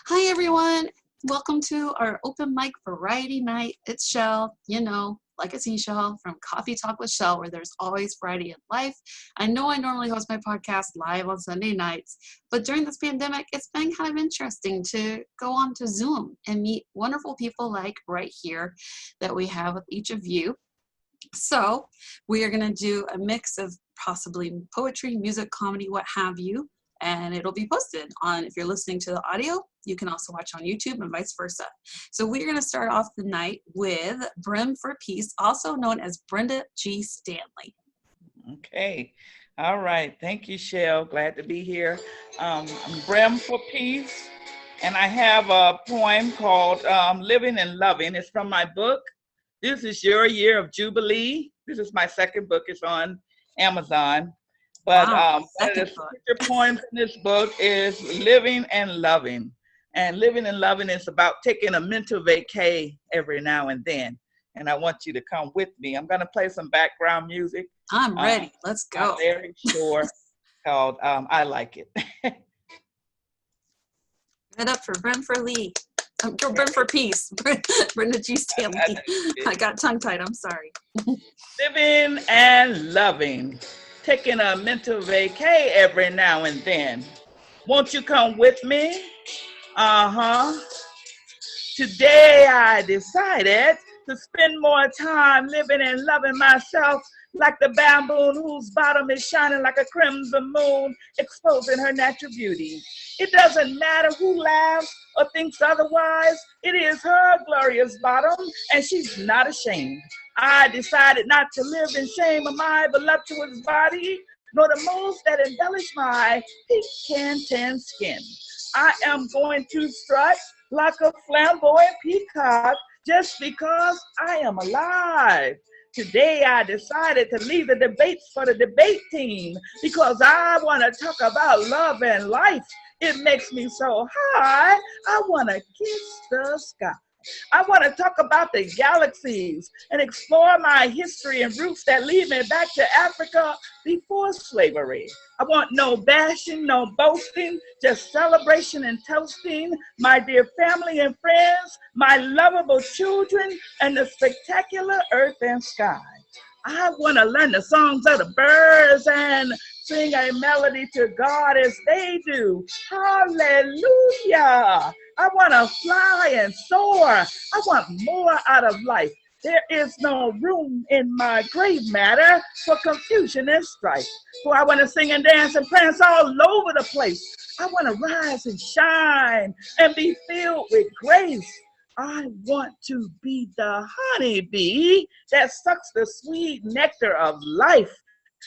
Hi, everyone. Welcome to our open mic variety night. It's Shell, like a seashell from Coffee Talk with Shell, where there's always variety in life. I know I normally host my podcast live on Sunday nights, but during this pandemic, it's been kind of interesting to go on to Zoom and meet wonderful people like right here that we have with each of you. So we are going to do a mix of possibly poetry, music, comedy, what have you. And it'll be posted on, if you're listening to the audio, you can also watch on YouTube and vice versa. So we're going to start off the night with Brim4Peace, also known as Brenda G. Stanley. Okay. All right. Thank you, Shell. Glad to be here. I'm Brim4Peace, and I have a poem called Living and Loving. It's from my book. This is Your Year of Jubilee. This is my second book. It's on Amazon. But one of the feature poems in this book is Living and Loving. And living and loving is about taking a mental vacay every now and then. And I want you to come with me. I'm going to play some background music. I'm ready. Let's go. I'm very sure called I Like It. Head up for Brim4Peace. Brenda G. Stanley. I got tongue-tied. I'm sorry. Living and loving. Taking a mental vacay every now and then. Won't you come with me? Today I decided to spend more time living and loving myself like the bamboo whose bottom is shining like a crimson moon, exposing her natural beauty. It doesn't matter who laughs or thinks otherwise. It is her glorious bottom, and she's not ashamed. I decided not to live in shame of my voluptuous body, nor the moves that embellish my pecan-tan skin. I am going to strut like a flamboyant peacock just because I am alive. Today I decided to leave the debates for the debate team because I want to talk about love and life. It makes me so high, I want to kiss the sky. I want to talk about the galaxies and explore my history and roots that lead me back to Africa before slavery. I want no bashing, no boasting, just celebration and toasting, my dear family and friends, my lovable children, and the spectacular earth and sky. I want to learn the songs of the birds and sing a melody to God as they do. Hallelujah. I want to fly and soar. I want more out of life. There is no room in my grave matter for confusion and strife. For I want to sing and dance and prance all over the place. I want to rise and shine and be filled with grace. I want to be the honeybee that sucks the sweet nectar of life.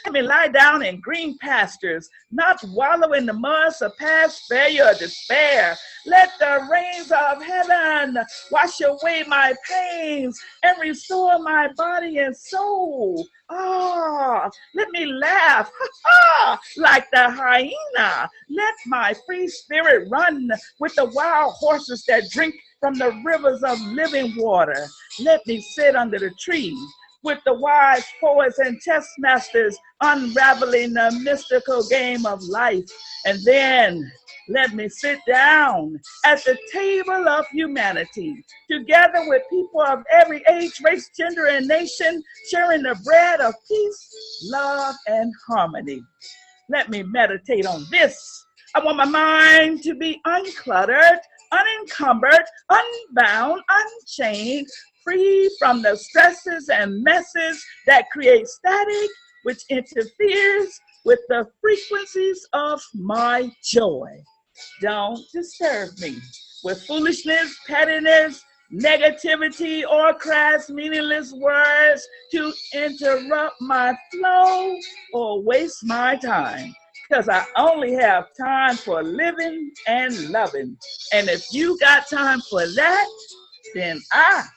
Let me lie down in green pastures, not wallow in the mud of past failure or despair. Let the rains of heaven wash away my pains and restore my body and soul. Let me laugh like the hyena. Let my free spirit run with the wild horses that drink from the rivers of living water. Let me sit under the trees with the wise poets and chess masters unraveling the mystical game of life. And then let me sit down at the table of humanity, together with people of every age, race, gender, and nation, sharing the bread of peace, love, and harmony. Let me meditate on this. I want my mind to be uncluttered, unencumbered, unbound, unchained, free from the stresses and messes that create static, which interferes with the frequencies of my joy. Don't disturb me with foolishness, pettiness, negativity, or crass, meaningless words to interrupt my flow or waste my time. Because I only have time for living and loving. And if you got time for that, then I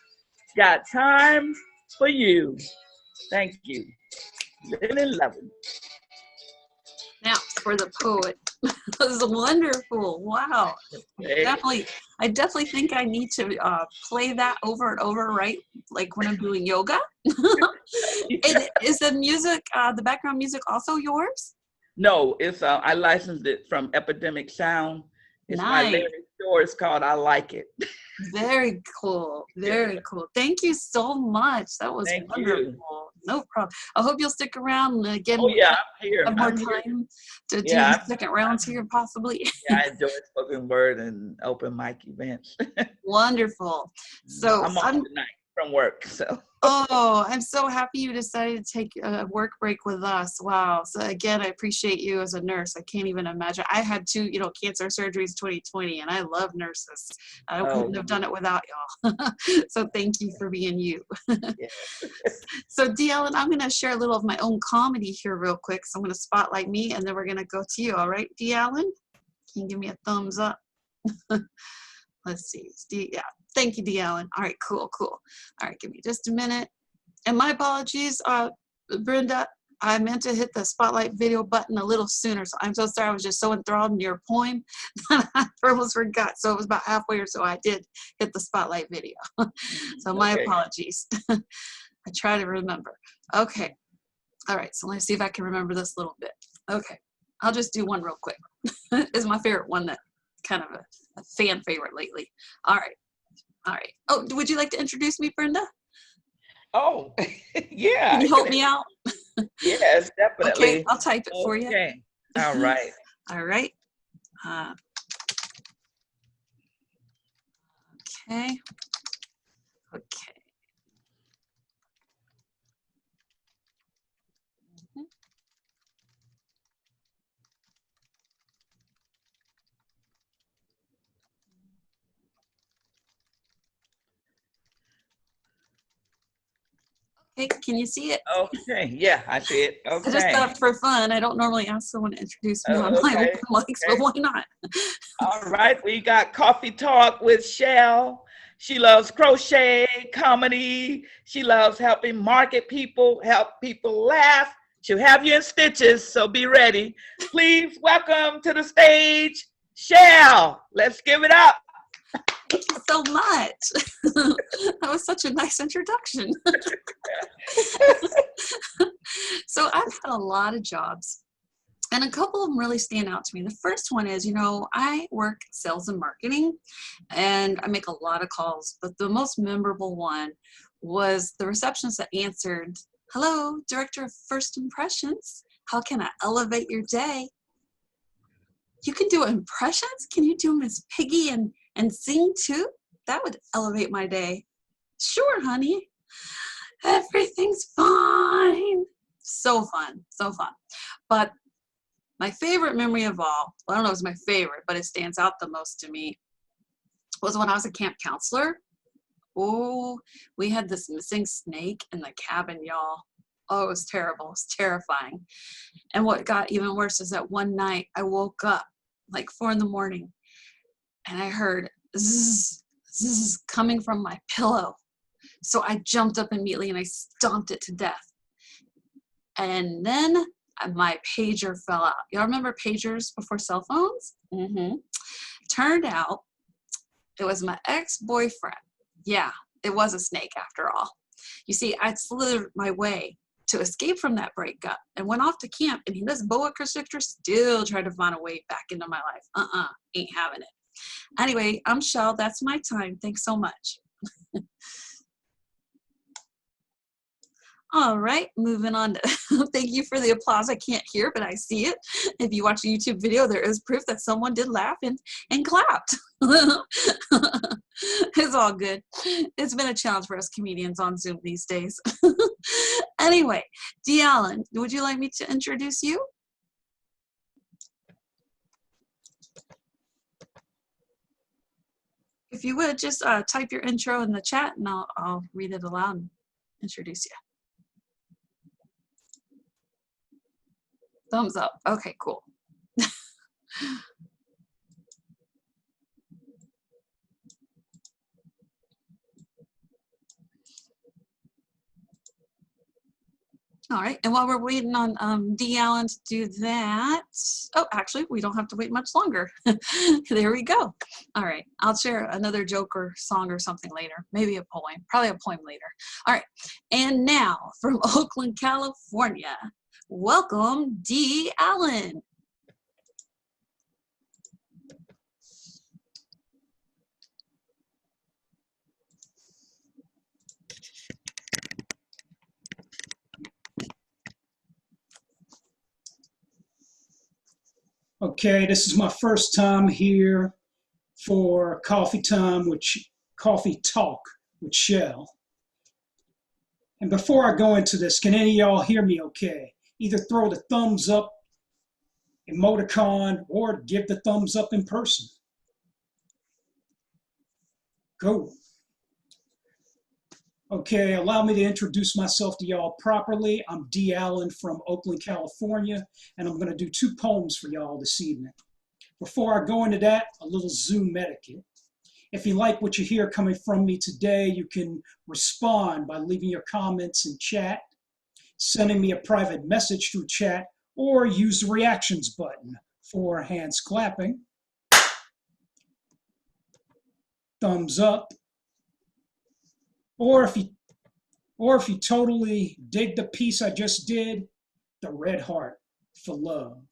got time for you. Thank you. Living and loving. Now, for the poet. That was wonderful. Wow. I definitely think I need to play that over and over, right? Like when I'm doing yoga. Is the music, the background music also yours? No, it's I licensed it from Epidemic Sound, It's my Nice. lyric store. It's called I Like It. Very cool. Very cool. Thank you so much. That was Thank wonderful. you. No problem. I hope you'll stick around again. Oh, yeah, I'm here. Have more I'm here. time to do Yeah, second rounds here, possibly. yeah, I enjoy spoken word and open mic events. Wonderful. So I'm off tonight from work, so. oh, I'm so happy you decided to take a work break with us. Wow. So again, I appreciate you as a nurse. I can't even imagine. I had 2, cancer surgeries 2020, and I love nurses. I couldn't have done it without y'all. So thank you for being you. So Dee Allen, I'm going to share a little of my own comedy here real quick. So I'm going to spotlight me, and then we're going to go to you. All right, Dee Allen? Can you give me a thumbs up? Let's see. Yeah. Thank you, Dee Allen. All right, cool. All right, give me just a minute. And my apologies, Brenda. I meant to hit the spotlight video button a little sooner, so I'm so sorry. I was just so enthralled in your poem that I almost forgot. So it was about halfway or so I did hit the spotlight video. So my apologies. I try to remember. Okay. All right, so let's see if I can remember this a little bit. Okay. I'll just do one real quick. It's my favorite one, that kind of a fan favorite lately. All right. Oh, would you like to introduce me, Brenda? Oh, yeah. Can you help me out? Yes, definitely. Okay, I'll type it for you. Okay. All right. All right. Okay. Okay, can you see it? Okay, yeah, I see it. Okay. I just thought for fun. I don't normally ask someone to introduce me on my open mics, but why not? All right, we got Coffee Talk with Shell. She loves crochet, comedy. She loves helping market people, help people laugh. She'll have you in stitches, so be ready. Please welcome to the stage, Shell. Let's give it up. Thank you so much. That was such a nice introduction. So I've had a lot of jobs, and a couple of them really stand out to me. The first one is, I work sales and marketing, and I make a lot of calls, but the most memorable one was the receptionist that answered, "Hello, Director of First Impressions. How can I elevate your day?" You can do impressions? Can you do Miss Piggy and sing too? That would elevate my day. Sure, honey. Everything's fine. So fun. But my favorite memory of all, well, I don't know if it's my favorite, but it stands out the most to me, was when I was a camp counselor. Oh, we had this missing snake in the cabin, y'all. Oh, it was terrible. It was terrifying. And what got even worse is that one night I woke up like 4 a.m. and I heard zzz coming from my pillow. So I jumped up immediately and I stomped it to death. And then my pager fell out. Y'all remember pagers before cell phones? Turned out it was my ex-boyfriend. Yeah, it was a snake after all. You see, I slithered my way to escape from that breakup and went off to camp, and this boa constrictor still tried to find a way back into my life. Ain't having it. Anyway, I'm Shell. That's my time. Thanks so much. All right, moving on to, thank you for the applause. I can't hear, but I see it. If you watch a YouTube video, there is proof that someone did laugh and clapped. It's all good. It's been a challenge for us comedians on Zoom these days. Anyway, Dee Allen, would you like me to introduce you? If you would, just type your intro in the chat and I'll read it aloud and introduce you. Thumbs up. Okay, cool. All right, and while we're waiting on Dee Allen to do that, oh, actually, we don't have to wait much longer. There we go. All right, I'll share another joke or song or something later, maybe a poem, probably a poem later. All right, and now from Oakland, California, welcome, Dee Allen. Okay, this is my first time here for Coffee Talk with Shell. And before I go into this, can any of y'all hear me okay? Either throw the thumbs up emoticon or give the thumbs up in person. Go. Okay, allow me to introduce myself to y'all properly. I'm Dee Allen from Oakland, California, and I'm going to do 2 poems for y'all this evening. Before I go into that, a little Zoom etiquette. If you like what you hear coming from me today, you can respond by leaving your comments in chat, sending me a private message through chat, or use the reactions button for hands clapping, thumbs up, or if you totally dig the piece I just did, the red heart for love.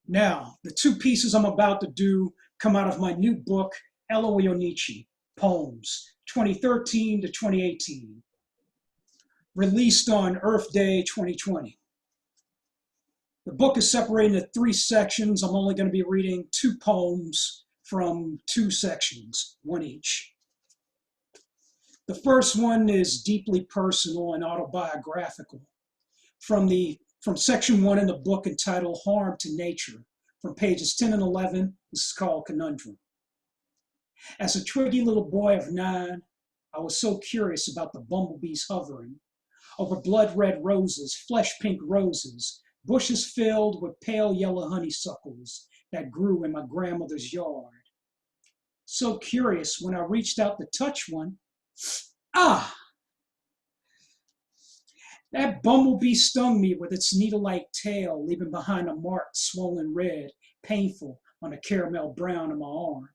Now, the 2 pieces I'm about to do come out of my new book, Elohi Unitsi, Poems, 2013 to 2018, released on Earth Day 2020. The book is separated into 3 sections. I'm only going to be reading 2 poems from 2 sections, 1 each. The first one is deeply personal and autobiographical. From section 1 in the book entitled Harm to Nature, from pages 10 and 11, this is called Conundrum. As a twiggy little boy of 9, I was so curious about the bumblebees hovering over blood red roses, flesh pink roses, bushes filled with pale yellow honeysuckles that grew in my grandmother's yard. So curious when I reached out to touch one, that bumblebee stung me with its needle-like tail, leaving behind a mark swollen red, painful on the caramel brown of my arm.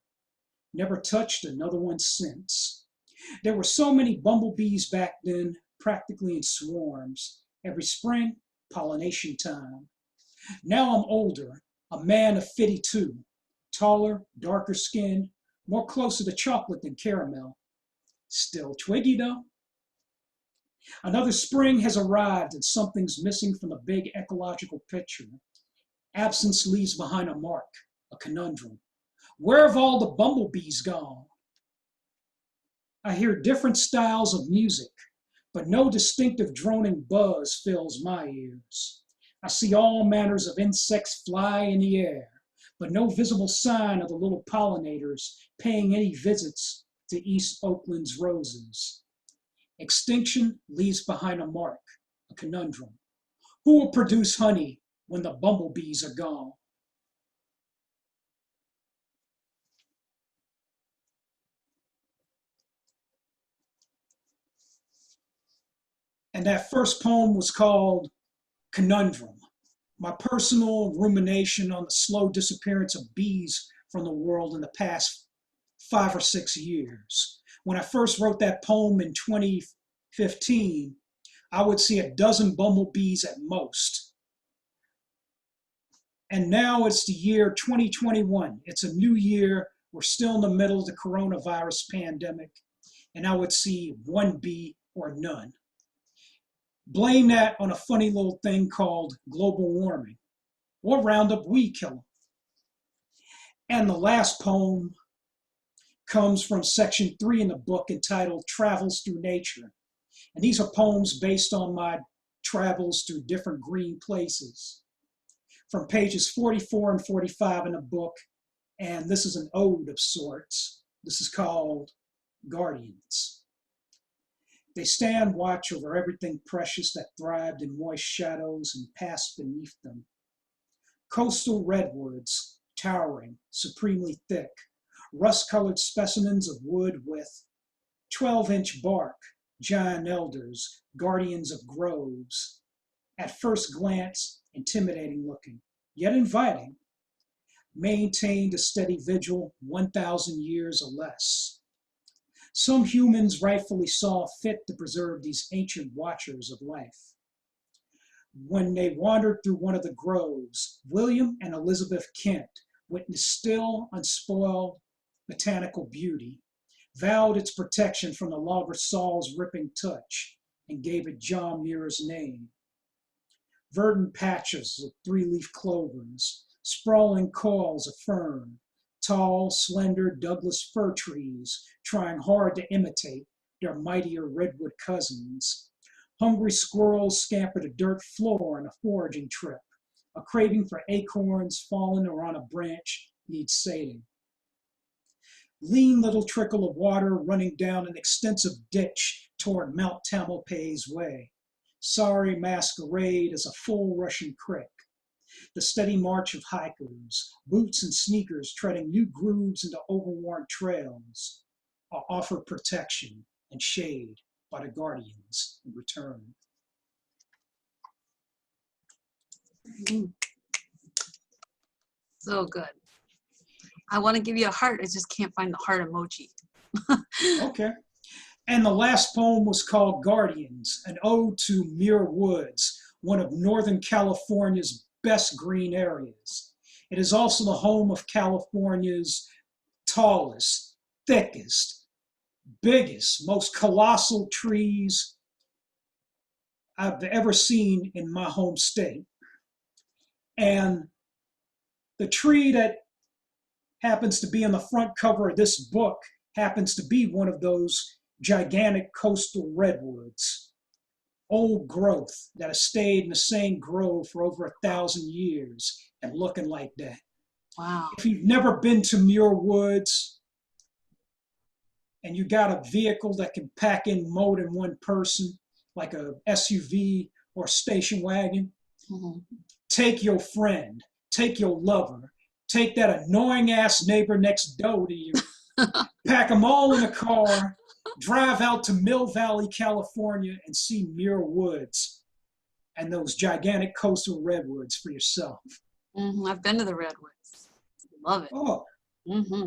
Never touched another one since. There were so many bumblebees back then, practically in swarms. Every spring, pollination time. Now I'm older, a man of 52, taller, darker skinned, more closer to chocolate than caramel. Still twiggy though. Another spring has arrived and something's missing from the big ecological picture. Absence leaves behind a mark, a conundrum. Where have all the bumblebees gone? I hear different styles of music, but no distinctive droning buzz fills my ears. I see all manners of insects fly in the air, but no visible sign of the little pollinators paying any visits to East Oakland's roses. Extinction leaves behind a mark, a conundrum. Who will produce honey when the bumblebees are gone? And that first poem was called Conundrum, my personal rumination on the slow disappearance of bees from the world in the past 5 or 6 years. When I first wrote that poem in 2015, I would see a dozen bumblebees at most. And now it's the year 2021. It's a new year. We're still in the middle of the coronavirus pandemic, and I would see 1 bee or none. Blame that on a funny little thing called global warming, or Roundup weed killer. And the last poem comes from section 3 in the book entitled Travels Through Nature. And these are poems based on my travels through different green places. From pages 44 and 45 in the book, and this is an ode of sorts. This is called Guardians. They stand watch over everything precious that thrived in moist shadows and passed beneath them. Coastal redwoods, towering, supremely thick, rust-colored specimens of wood with 12-inch bark, giant elders, guardians of groves. At first glance, intimidating looking, yet inviting, maintained a steady vigil 1,000 years or less. Some humans rightfully saw fit to preserve these ancient watchers of life. When they wandered through one of the groves, William and Elizabeth Kent witnessed still, unspoiled botanical beauty, vowed its protection from the logger saw's ripping touch, and gave it John Muir's name. verdant patches of three-leaf clovers, sprawling coils of fern, tall, slender Douglas fir trees trying hard to imitate their mightier redwood cousins. Hungry squirrels scamper the dirt floor on a foraging trip. A craving for acorns fallen or on a branch needs sating. Lean little trickle of water running down an extensive ditch toward Mount Tamalpais Way. Sorry masquerade as a full Russian creek. The steady march of hikers, boots and sneakers treading new grooves into overworn trails, are offered protection and shade by the guardians in return. So good. I want to give you a heart. I just can't find the heart emoji. Okay. And the last poem was called Guardians, an ode to Muir Woods, one of Northern California's best green areas. It is also the home of California's tallest, thickest, biggest, most colossal trees I've ever seen in my home state. And the tree that happens to be on the front cover of this book happens to be one of those gigantic coastal redwoods, old growth that has stayed in the same grove for over 1,000 years and looking like that. Wow. If you've never been to Muir Woods and you got a vehicle that can pack in more than one person, like a SUV or station wagon, take your friend, take your lover, take that annoying ass neighbor next door to you, pack them all in a car, drive out to Mill Valley, California, and see Muir Woods and those gigantic coastal redwoods for yourself. I've been to the redwoods. Love it. Oh,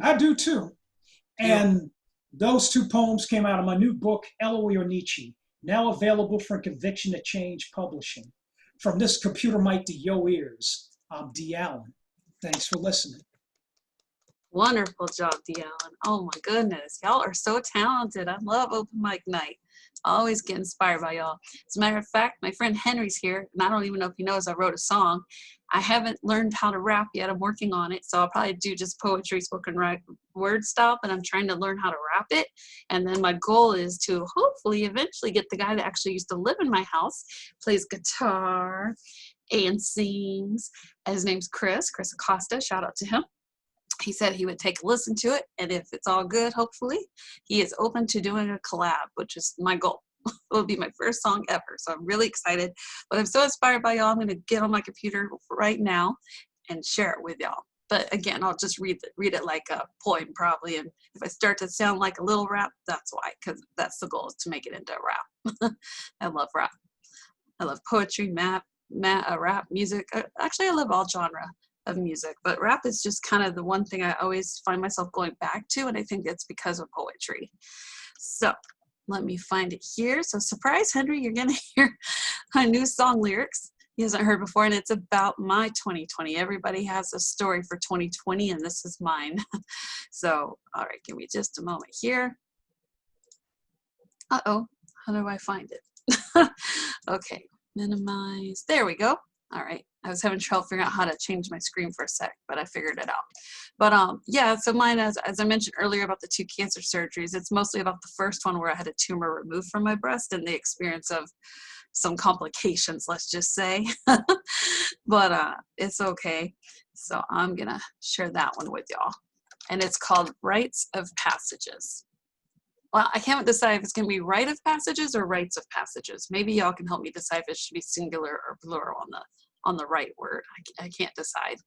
I do too. And those two poems came out of my new book, Elohi Unitsi, now available from Conviction to Change Publishing. From this computer mic to your ears, I'm Dee Allen. Thanks for listening. Wonderful job, Dee Allen. Oh my goodness. Y'all are so talented. I love open mic night. I always get inspired by y'all. As a matter of fact, my friend Henry's here, and I don't even know if he knows I wrote a song. I haven't learned how to rap yet. I'm working on it. So I'll probably do just poetry, spoken word style, but I'm trying to learn how to rap it. And then my goal is to hopefully eventually get the guy that actually used to live in my house, plays guitar and sings. His name's Chris Acosta. Shout out to him. He said he would take a listen to it, and if it's all good, hopefully, he is open to doing a collab, which is my goal. It will be my first song ever, so I'm really excited. But I'm so inspired by y'all, I'm going to get on my computer right now and share it with y'all. But again, I'll just read it like a poem probably, and if I start to sound like a little rap, that's why, because that's the goal, is to make it into a rap. I love rap. I love poetry, rap, music. Actually, I love all genre of music, but rap is just kind of the one thing I always find myself going back to, and I think it's because of poetry. So let me find it here. So surprise, Henry, you're gonna hear my new song lyrics he hasn't heard before, and it's about my 2020. Everybody has a story for 2020, and this is mine. So all right, give me just a moment here. How do I find it? Okay, minimize, there we go. All right, I was having trouble figuring out how to change my screen for a sec, but I figured it out. But yeah, so mine, as I mentioned earlier about the 2 cancer surgeries, it's mostly about the first one where I had a tumor removed from my breast and the experience of some complications, let's just say. But it's okay. So I'm gonna share that one with y'all. And it's called Rites of Passages. Well, I can't decide if it's going to be rite of passages or rites of passages. Maybe y'all can help me decide if it should be singular or plural on the right word. I can't decide.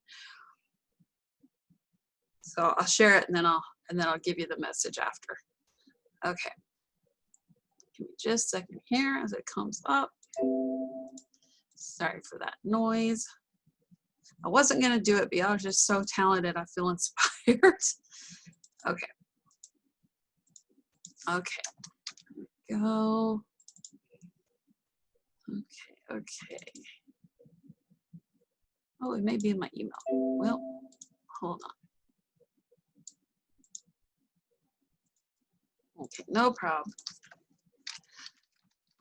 So I'll share it and then I'll give you the message after. Okay. Give me just a second here as it comes up. Sorry for that noise. I wasn't going to do it, but y'all are just so talented. I feel inspired. Okay. Okay, go. Okay. Oh, it may be in my email. Well, hold on. Okay, no problem.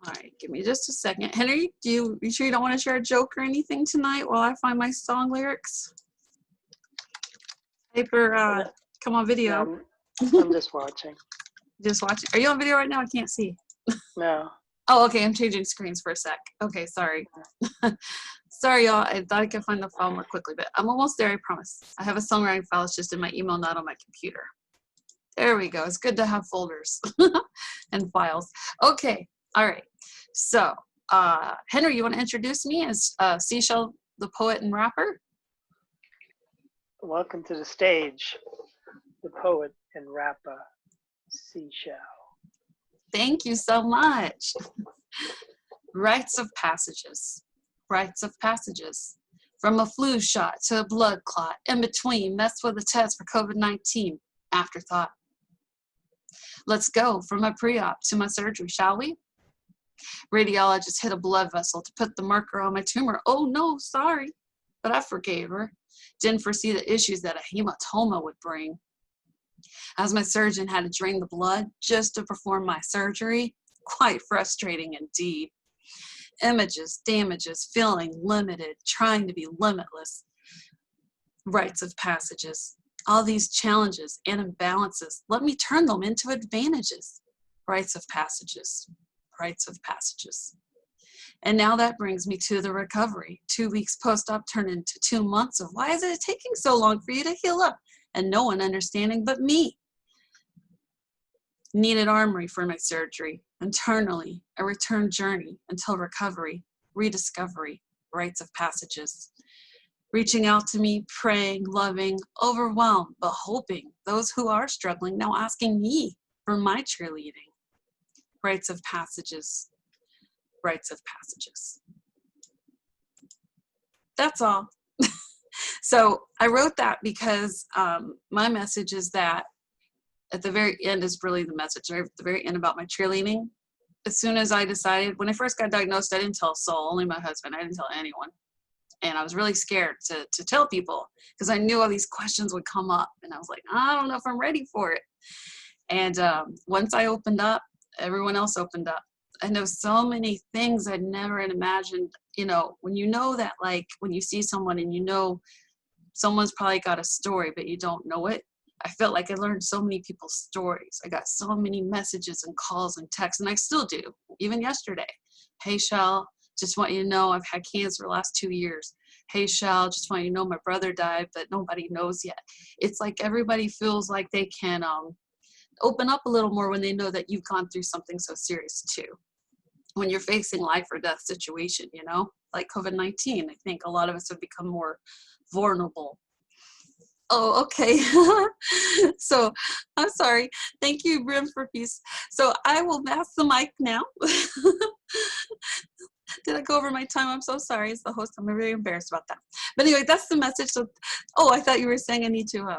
All right, give me just a second. Henry, you sure you don't want to share a joke or anything tonight while I find my song lyrics? Paper, come on video. No, I'm just watching. Just watching. Are you on video right now? I can't see. No. Oh, okay. I'm changing screens for a sec. Okay, sorry. Sorry, y'all. I thought I could find the file more quickly, but I'm almost there, I promise. I have a songwriting file. It's just in my email, not on my computer. There we go. It's good to have folders and files. Okay. All right. So, Henry, you want to introduce me as Seashell, the poet and rapper? Welcome to the stage, the poet and rapper, Seashell. Thank you so much. Rites of passages. Rites of passages. From a flu shot to a blood clot. In between, that's with a test for COVID-19. Afterthought. Let's go from my pre-op to my surgery, shall we? Radiologist hit a blood vessel to put the marker on my tumor. Oh no, sorry. But I forgave her. Didn't foresee the issues that a hematoma would bring. As my surgeon had to drain the blood just to perform my surgery, quite frustrating indeed. Images, damages, feeling limited, trying to be limitless. Rites of passages. All these challenges and imbalances, let me turn them into advantages. Rites of passages. Rites of passages. And now that brings me to the recovery. 2 weeks post-op turned into 2 months of why is it taking so long for you to heal up? And no one understanding but me. Needed armory for my surgery. Internally, a return journey until recovery, rediscovery, rites of passages. Reaching out to me, praying, loving, overwhelmed, but hoping those who are struggling now asking me for my cheerleading. Rites of passages. Rites of passages. That's all. So I wrote that because my message is that at the very end is really the message, right? At the very end about my cheerleading. As soon as I decided, when I first got diagnosed, I didn't tell Saul, only my husband. I didn't tell anyone. And I was really scared to tell people because I knew all these questions would come up. And I was like, I don't know if I'm ready for it. And once I opened up, everyone else opened up. I know so many things I'd never imagined, you know, when you know that, like, when you see someone and you know someone's probably got a story, but you don't know it. I felt like I learned so many people's stories. I got so many messages and calls and texts, and I still do, even yesterday. Hey, Shell, just want you to know I've had cancer the last 2 years. Hey, Shell, just want you to know my brother died, but nobody knows yet. It's like everybody feels like they can open up a little more when they know that you've gone through something so serious too. When you're facing life or death situation, you know, like COVID-19, I think a lot of us have become more vulnerable. Oh, okay. So I'm sorry. Thank you, Brim4Peace. So I will pass the mic now. Did I go over my time? I'm so sorry. As the host, I'm very embarrassed about that. But anyway, that's the message. So, oh, I thought you were saying I need to.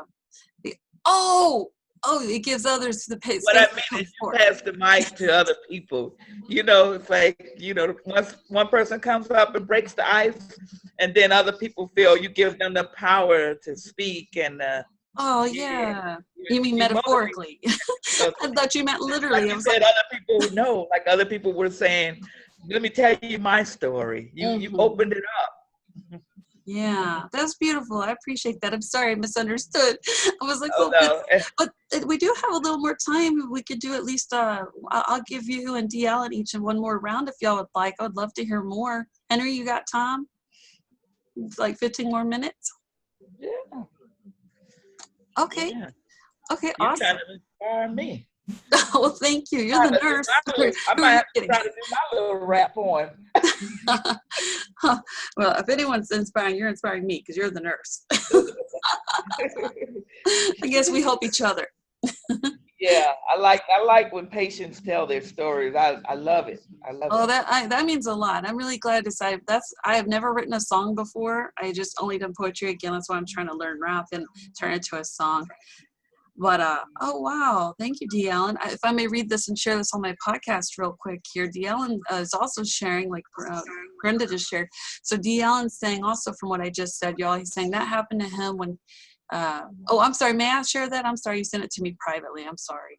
It gives others the pace. What I mean is you pass the mic to other people. You know, it's like, you know, once one person comes up and breaks the ice, and then other people feel you give them the power to speak and. Oh yeah. You mean metaphorically? I thought you meant literally. Like you said, other people know. Like other people were saying, "Let me tell you my story." You opened it up. Yeah, that's beautiful. I appreciate that. I'm sorry I misunderstood. I was like, but we do have a little more time. We could do at least, I'll give you and Dee Allen each in one more round if y'all would like. I would love to hear more. Henry, you got time? Like 15 more minutes? Yeah. Okay. Yeah. Okay, You're awesome. trying to inspire me. Well, thank you. You're the nurse. I might have to try to do my little rap poem. Well, if anyone's inspiring, you're inspiring me because you're the nurse. I guess we help each other. Yeah, I like when patients tell their stories. I love it. I love it. Oh, that means a lot. I'm really glad to say I have never written a song before. I just only done poetry again. That's why I'm trying to learn rap and turn it to a song. But, oh, wow. Thank you, Dee Allen. If I may read this and share this on my podcast real quick here. Dee Allen is also sharing, like Brenda just shared. So Dee Allen's saying also from what I just said, y'all, he's saying that happened to him when, I'm sorry. May I share that? I'm sorry. You sent it to me privately. I'm sorry.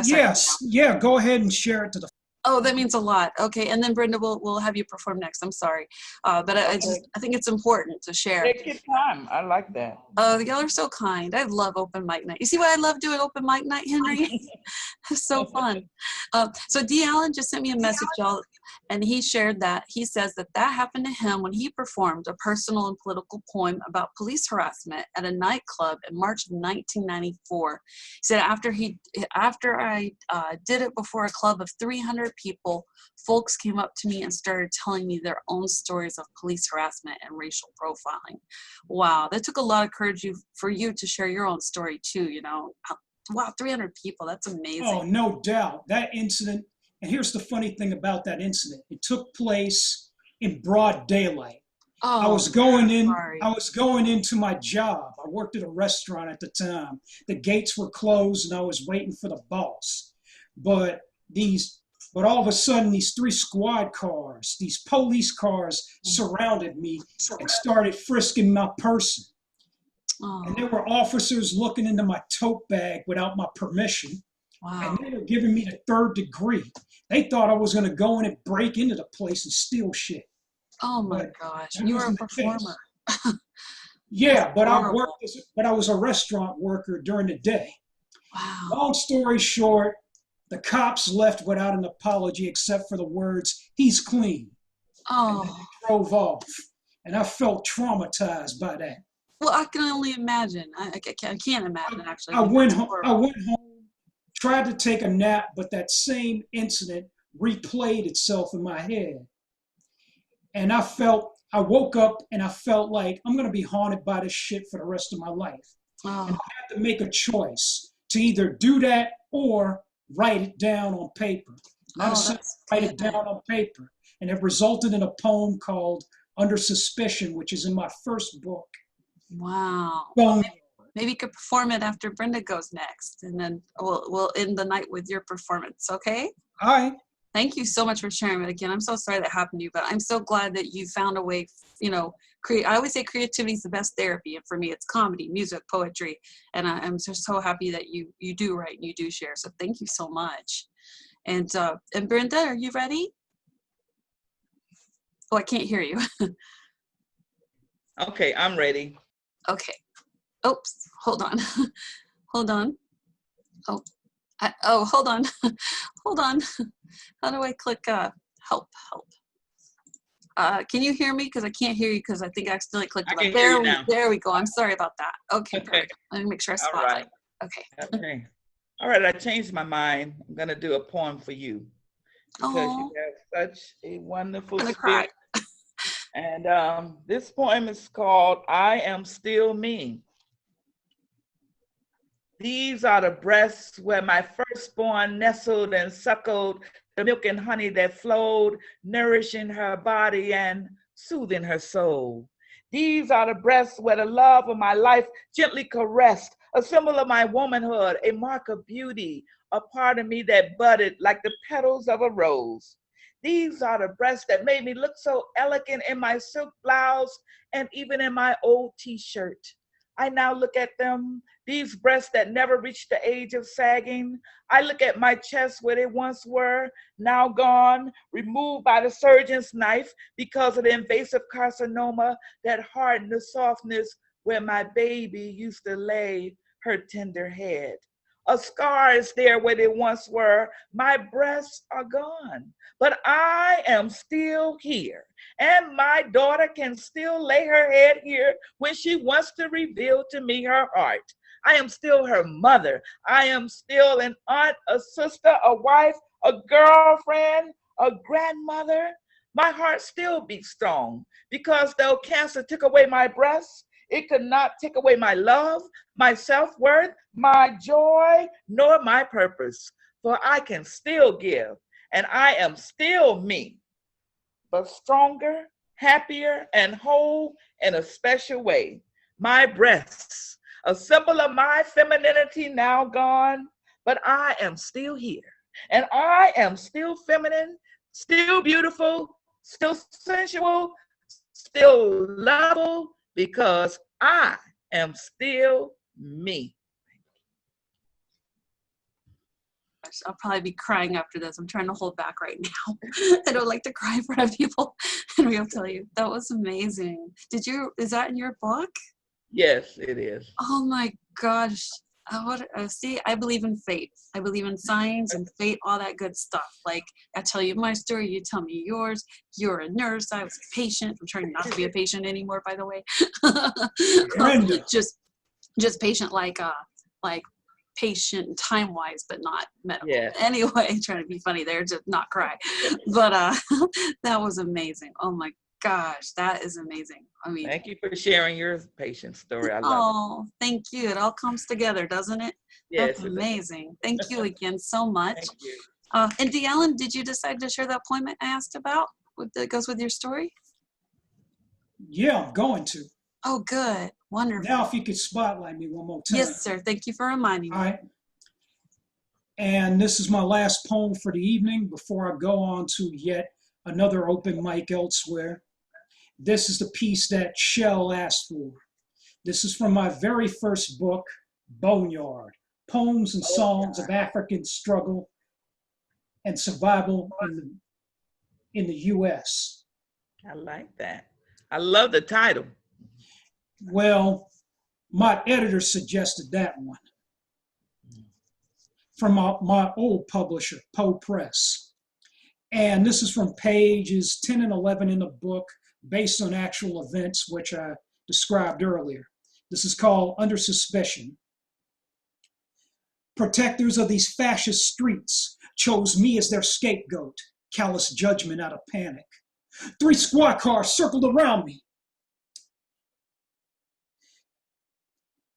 Yes. Yeah, go ahead and share it to the Oh, that means a lot. Okay, and then Brenda, we'll have you perform next. I'm sorry, but I think it's important to share. Take your time. I like that. Oh, y'all are so kind. I love open mic night. You see why I love doing open mic night, Henry? It's so fun. So Dee Allen just sent me a message, y'all, and he shared that. He says that happened to him when he performed a personal and political poem about police harassment at a nightclub in March of 1994. He said after I did it before a club of 300 people, folks came up to me and started telling me their own stories of police harassment and racial profiling. Wow, that took a lot of courage for you to share your own story too, you know. Wow, 300 people, that's amazing. Oh, no doubt. That incident, and here's the funny thing about that incident. It took place in broad daylight. Oh, I was going into my job. I worked at a restaurant at the time. The gates were closed and I was waiting for the boss. But all of a sudden, these 3 squad cars, these police cars surrounded me and started frisking my person. Oh. And there were officers looking into my tote bag without my permission. Wow. And they were giving me the 3rd degree. They thought I was going to go in and break into the place and steal shit. Oh my gosh, you were a performer. Yeah, but I was a restaurant worker during the day. Wow. Long story short, the cops left without an apology except for the words, "He's clean." Oh. And then they drove off. And I felt traumatized by that. Well, I can only imagine. I can't imagine, actually. I went home, tried to take a nap, but that same incident replayed itself in my head. And I woke up and I felt like I'm going to be haunted by this shit for the rest of my life. Oh. And I had to make a choice to either do that or write it down on paper. And I decided to write it down on paper. And it resulted in a poem called Under Suspicion, which is in my first book. Wow. Maybe you could perform it after Brenda goes next, and then we'll end the night with your performance, okay? All right. Thank you so much for sharing it again. I'm so sorry that happened to you, but I'm so glad that you found a way, you know, I always say creativity is the best therapy, and for me it's comedy, music, poetry, and I'm just so happy that you do write and you do share, so thank you so much. And Brenda, are you ready? Oh, I can't hear you. Okay, I'm ready. Okay. Oops, hold on. Hold on. Hold on. Hold on. How do I click help? Can you hear me? Because I can't hear you because I think I accidentally clicked it. There we go. I'm sorry about that. Okay, perfect. Let me make sure I spotlight. All right. Okay. All right, I changed my mind. I'm going to do a poem for you because you have such a wonderful spirit. Cry. And this poem is called I Am Still Me. These are the breasts where my firstborn nestled and suckled the milk and honey that flowed, nourishing her body and soothing her soul. These are the breasts where the love of my life gently caressed, a symbol of my womanhood, a mark of beauty, a part of me that budded like the petals of a rose. These are the breasts that made me look so elegant in my silk blouse and even in my old t-shirt. I now look at them, these breasts that never reached the age of sagging. I look at my chest where they once were, now gone, removed by the surgeon's knife because of the invasive carcinoma that hardened the softness where my baby used to lay her tender head. A scar is there where they once were. My breasts are gone, but I am still here. And my daughter can still lay her head here when she wants to reveal to me her heart. I am still her mother. I am still an aunt, a sister, a wife, a girlfriend, a grandmother. My heart still beats strong because though cancer took away my breasts, it could not take away my love, my self-worth, my joy, nor my purpose. For I can still give, and I am still me, but stronger, happier, and whole in a special way. My breasts, a symbol of my femininity now gone, but I am still here. And I am still feminine, still beautiful, still sensual, still lovable, because I am still me. gosh, I'll probably be crying after this. I'm trying to hold back right now. I don't like to cry in front of people. And we'll tell you, that was amazing. Is that in your book? Yes, it is. Oh my gosh. See, I believe in fate. I believe in signs and fate, all that good stuff. Like, I tell you my story, you tell me yours. You're a nurse. I was a patient. I'm trying not to be a patient anymore, by the way. Brenda. Just patient, like patient time-wise, but not medical. Yeah. Anyway, trying to be funny there, just not cry. But that was amazing. Oh my gosh, that is amazing. I mean, Thank you for sharing your patient story. I love it. oh, thank you. It all comes together, doesn't it? Yes, That's it does. amazing. Thank you again so much. Thank you. And Dee Allen, did you decide to share that appointment I asked about that goes with your story? Yeah, I'm going to. Oh, good. Wonderful. Now, if you could spotlight me one more time. Yes, sir. Thank you for reminding me. All right. And this is my last poem for the evening before I go on to yet another open mic elsewhere. This is the piece that Shell asked for. This is from my very first book, Boneyard, Poems and Songs of African Struggle and Survival in the U.S. I like that. I love the title. Well, my editor suggested that one from my old publisher, Poe Press. And this is from pages 10 and 11 in the book, based on actual events, which I described earlier. This is called Under Suspicion. Protectors of these fascist streets chose me as their scapegoat, callous judgment out of panic. 3 squad cars circled around me.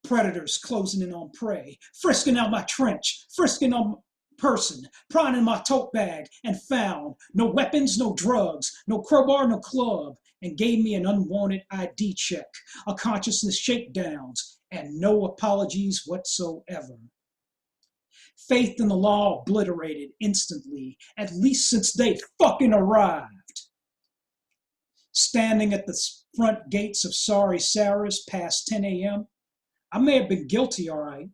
Predators closing in on prey, frisking out my trench, frisking on person, prying in my tote bag, and found no weapons, no drugs, no crowbar, no club, and gave me an unwanted ID check, a consciousness shakedowns, and no apologies whatsoever. Faith in the law obliterated instantly, at least since they fucking arrived. Standing at the front gates of Sorry Sarah's past 10 a.m., I may have been guilty, all right.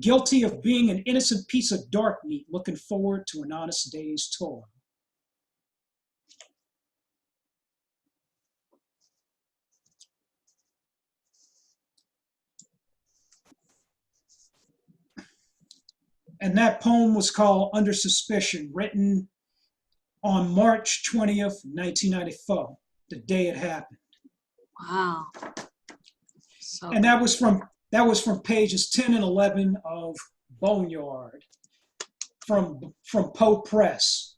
Guilty of being an innocent piece of dark meat looking forward to an honest day's toil. And that poem was called Under Suspicion, written on March 20th, 1994, the day it happened. Wow. So And that was from pages 10 and 11 of Boneyard from Poe Press.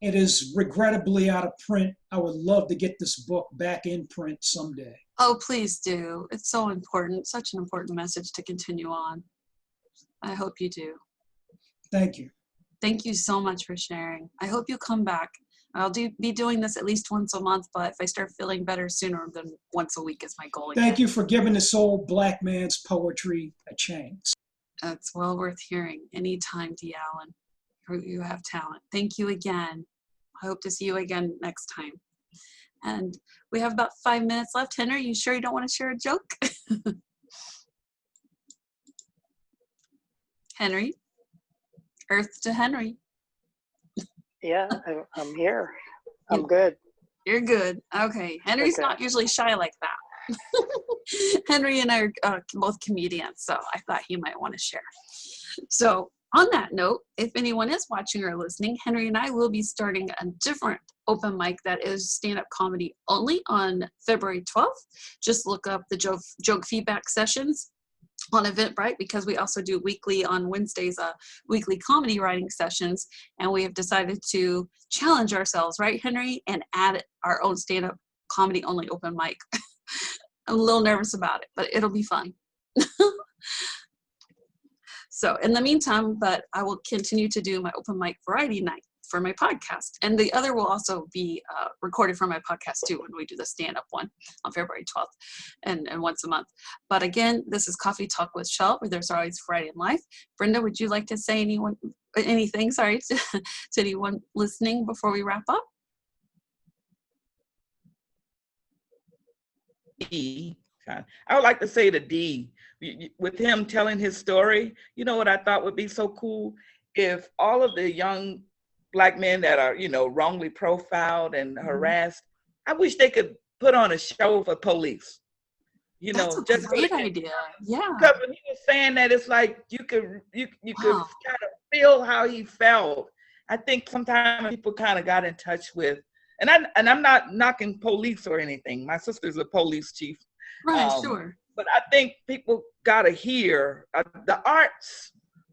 It is regrettably out of print. I would love to get this book back in print someday. Oh, please do. It's so important, such an important message to continue on. I hope you do. Thank you. Thank you so much for sharing. I hope you come back. I'll be doing this at least once a month, but if I start feeling better sooner than once a week is my goal again. Thank you for giving this old black man's poetry a chance. That's well worth hearing. Anytime, Dee Allen. You have talent. Thank you again. I hope to see you again next time. And we have about 5 minutes left. Henry, you sure you don't want to share a joke? Henry? Earth to Henry. Yeah, I'm here. I'm good. You're good. Okay. Henry's Okay. not usually shy like that. Henry and I are both comedians, so I thought he might want to share. So on that note, if anyone is watching or listening, Henry and I will be starting a different open mic that is stand-up comedy only on February 12th. Just look up the joke feedback sessions on Eventbrite, because we also do weekly on Wednesdays, weekly comedy writing sessions, and we have decided to challenge ourselves, right, Henry, and add our own stand-up comedy only open mic. I'm a little nervous about it, but it'll be fun. So in the meantime, but I will continue to do my open mic variety night for my podcast. And the other will also be recorded for my podcast too, when we do the stand-up one on February 12th and once a month. But again, this is Coffee Talk with Shell, where there's always Friday in life. Brenda, would you like to say anything to anyone listening before we wrap up? I would like to say to Dee, with him telling his story, you know what I thought would be so cool? if all of the young Black men that are, wrongly profiled and harassed, I wish they could put on a show for police. That's a Just great idea. Yeah. because when he was saying that, it's like you could Wow. kind of feel how he felt. I think sometimes people kind of got in touch with, and I'm not knocking police or anything. My sister's a police chief. Right, sure. But I think people got to hear the arts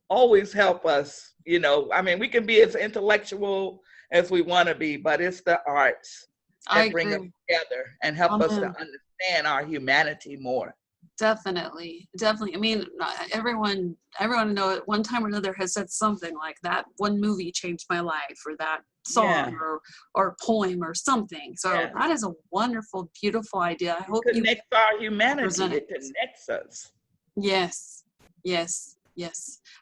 always help us. I mean, we can be as intellectual as we want to be, but it's the arts that bring us together and help us to understand our humanity more. Definitely. I mean, everyone know at one time or another has said something like that. One movie changed my life, or that song, or poem, or something. So that is a wonderful, beautiful idea. I hope it connects our humanity. It connects us. Yes.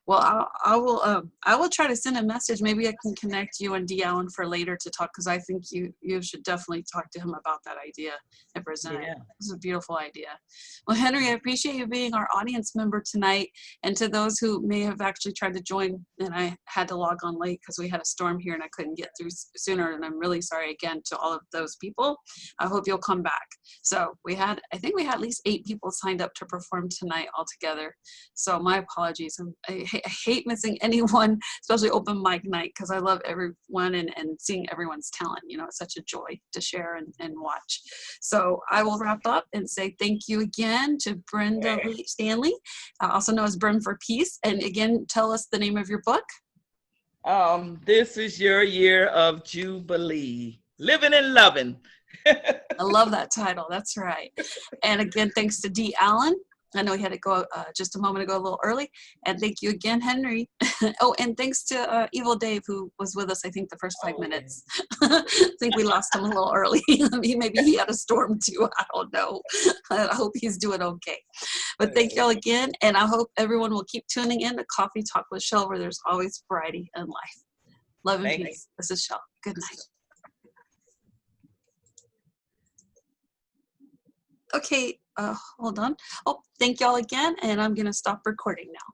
Well, I will try to send a message. Maybe I can connect you and Dee Allen for later to talk, because I think you should definitely talk to him about that idea and present it. It's a beautiful idea. Well, Henry, I appreciate you being our audience member tonight, and to those who may have actually tried to join, and I had to log on late because we had a storm here and I couldn't get through sooner, and I'm really sorry again to all of those people. I hope you'll come back. So I think we had at least 8 people signed up to perform tonight altogether. So my apologies. I hate missing anyone, especially open mic night, because I love everyone and seeing everyone's talent. It's such a joy to share and watch. So I will wrap up and say thank you again to Brenda Stanley, also known as Brim4Peace. And again, tell us the name of your book. This is Your Year of Jubilee. Living and loving. I love that title. That's right. And again, thanks to Dee Allen. I know he had to go just a moment ago, a little early. And thank you again, Henry. Oh, and thanks to Evil Dave, who was with us, I think, the first 5 minutes. I think we lost him a little early. Maybe he had a storm too. I don't know. I hope he's doing okay. But thank you all again. And I hope everyone will keep tuning in to Coffee Talk with Shell, where there's always variety in life. Love and peace. This is Shell. Good night. Okay, hold on. Oh, thank y'all again, and I'm gonna stop recording now.